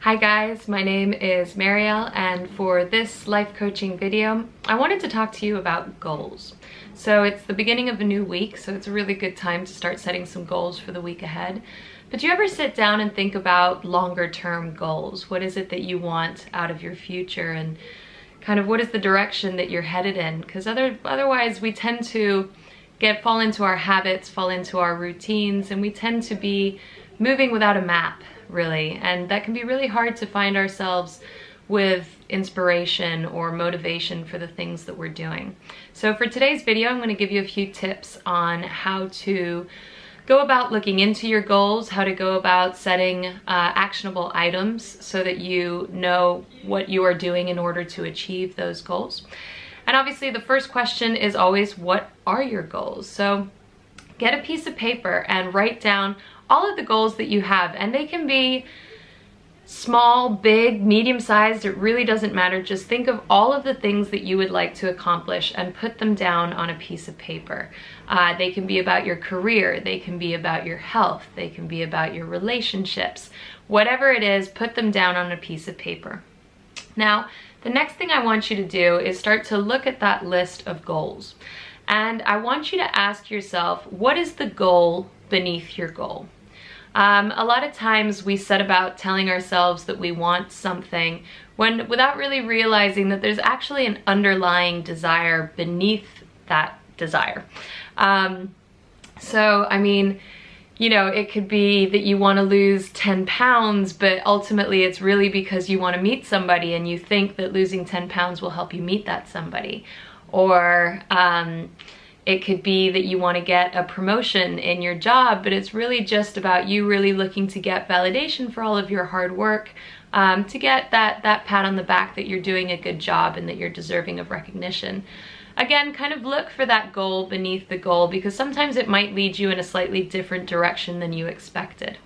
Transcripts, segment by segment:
Hi guys, my name is Marielle, and for this life coaching video, I wanted to talk to you about goals. So it's the beginning of a new week, so it's a really good time to start setting some goals for the week ahead. But do you ever sit down and think about longer term goals? What is it that you want out of your future, and kind of what is the direction that you're headed in? Because otherwise we tend to fall into our habits, fall into our routines, and we tend to be moving without a map, really, and that can be really hard to find ourselves with inspiration or motivation for the things that we're doing. So for today's video, I'm going to give you a few tips on how to go about looking into your goals, how to go about setting actionable items so that you know what you are doing in order to achieve those goals. And obviously the first question is always, what are your goals? So get a piece of paper and write down all of the goals that you have, and they can be small, big, medium-sized, it really doesn't matter. Just think of all of the things that you would like to accomplish and put them down on a piece of paper. They can be about your career, they can be about your health, they can be about your relationships. Whatever it is, put them down on a piece of paper. Now, the next thing I want you to do is start to look at that list of goals. And I want you to ask yourself, what is the goal beneath your goal? A lot of times we set about telling ourselves that we want something without really realizing that there's actually an underlying desire beneath that desire. So, I mean, you know, it could be that you want to lose 10 pounds, but ultimately it's really because you want to meet somebody and you think that losing 10 pounds will help you meet that somebody. Or it could be that you want to get a promotion in your job, but it's really just about you really looking to get validation for all of your hard work, to get that pat on the back that you're doing a good job and that you're deserving of recognition. Again, kind of look for that goal beneath the goal, because sometimes it might lead you in a slightly different direction than you expected.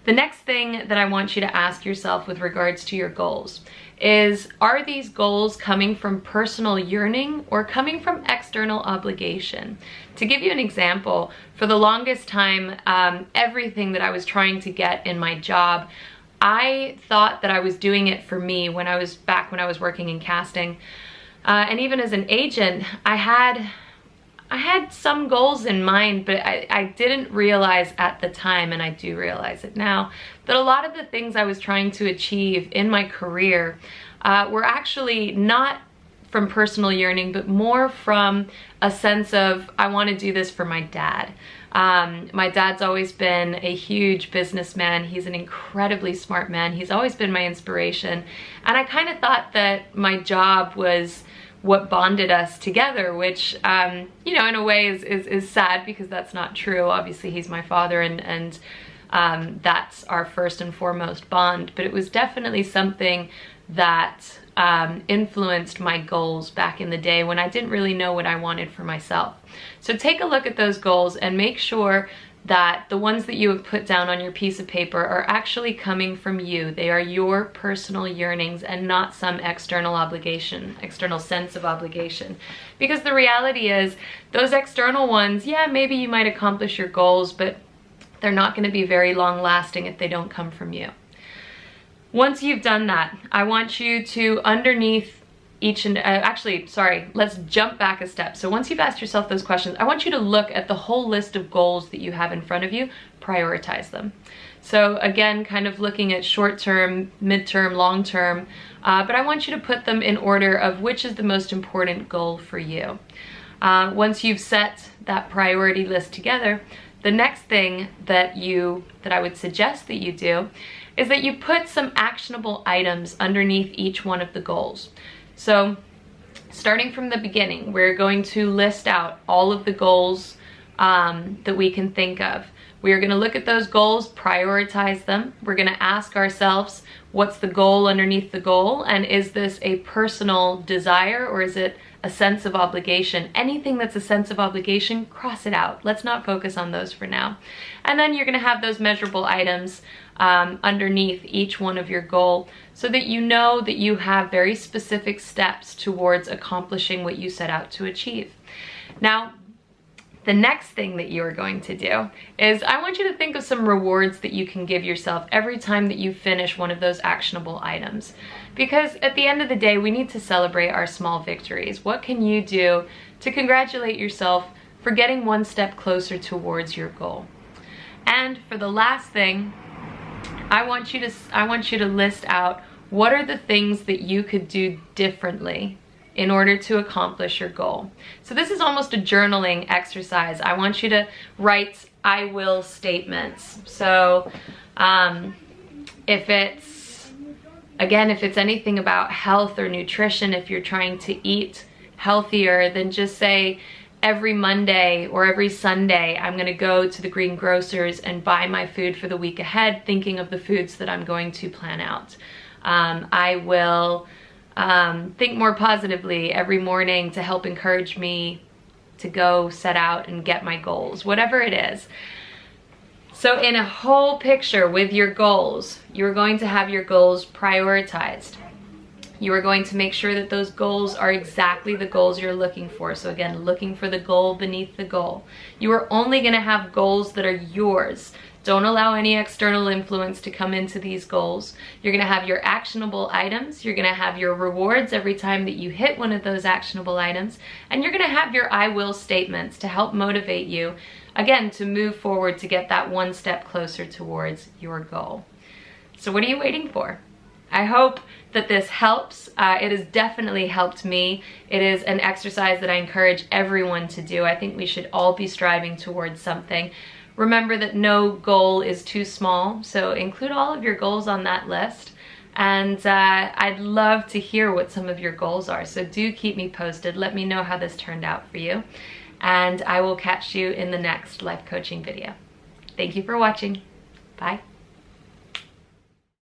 The next thing that I want you to ask yourself with regards to your goals is, are these goals coming from personal yearning or coming from external obligation? To give you an example, for the longest time, everything that I was trying to get in my job, I thought that I was doing it for me when I was working in casting. And even as an agent, I had some goals in mind, but I didn't realize at the time, and I do realize it now, that a lot of the things I was trying to achieve in my career were actually not from personal yearning, but more from a sense of, I want to do this for my dad. My dad's always been a huge businessman. He's an incredibly smart man. He's always been my inspiration. And I kind of thought that my job was what bonded us together, which, you know, in a way is sad, because that's not true. Obviously, he's my father, and that's our first and foremost bond. But it was definitely something that influenced my goals back in the day when I didn't really know what I wanted for myself. So take a look at those goals and make sure that the ones that you have put down on your piece of paper are actually coming from you. They are your personal yearnings and not some external obligation, external sense of obligation. Because the reality is, those external ones, yeah, maybe you might accomplish your goals, but they're not going to be very long lasting if they don't come from you. Once you've done that, I want you to, underneath each and let's jump back a step. So once you've asked yourself those questions, I want you to look at the whole list of goals that you have in front of you, prioritize them. So again, kind of looking at short-term, mid-term, long-term, but I want you to put them in order of which is the most important goal for you. Once you've set that priority list together, the next thing that I would suggest that you do is that you put some actionable items underneath each one of the goals. So starting from the beginning, we're going to list out all of the goals that we can think of. We are going to look at those goals, prioritize them. We're going to ask ourselves, what's the goal underneath the goal? And is this a personal desire, or is it a sense of obligation? Anything that's a sense of obligation, cross it out. Let's not focus on those for now. And then you're going to have those measurable items underneath each one of your goal, so that you know that you have very specific steps towards accomplishing what you set out to achieve. Now, The next thing that you are going to do is I want you to think of some rewards that you can give yourself every time that you finish one of those actionable items. Because at the end of the day, we need to celebrate our small victories. What can you do to congratulate yourself for getting one step closer towards your goal? And for the last thing, I want you to list out what are the things that you could do differently in order to accomplish your goal. So this is almost a journaling exercise. I want you to write I will statements. So if it's anything about health or nutrition, if you're trying to eat healthier, then just say every Monday or every Sunday, I'm gonna go to the greengrocers and buy my food for the week ahead, thinking of the foods that I'm going to plan out. I will think more positively every morning to help encourage me to go set out and get my goals, whatever it is. So in a whole picture with your goals, you're going to have your goals prioritized. You are going to make sure that those goals are exactly the goals you're looking for. So again, looking for the goal beneath the goal. You are only going to have goals that are yours. Don't allow any external influence to come into these goals. You're going to have your actionable items. You're going to have your rewards every time that you hit one of those actionable items. And you're going to have your I will statements to help motivate you, again, to move forward to get that one step closer towards your goal. So what are you waiting for? I hope that this helps. It has definitely helped me. It is an exercise that I encourage everyone to do. I think we should all be striving towards something. Remember that no goal is too small, so include all of your goals on that list. And I'd love to hear what some of your goals are, so do keep me posted. Let me know how this turned out for you. And I will catch you in the next life coaching video. Thank you for watching. Bye.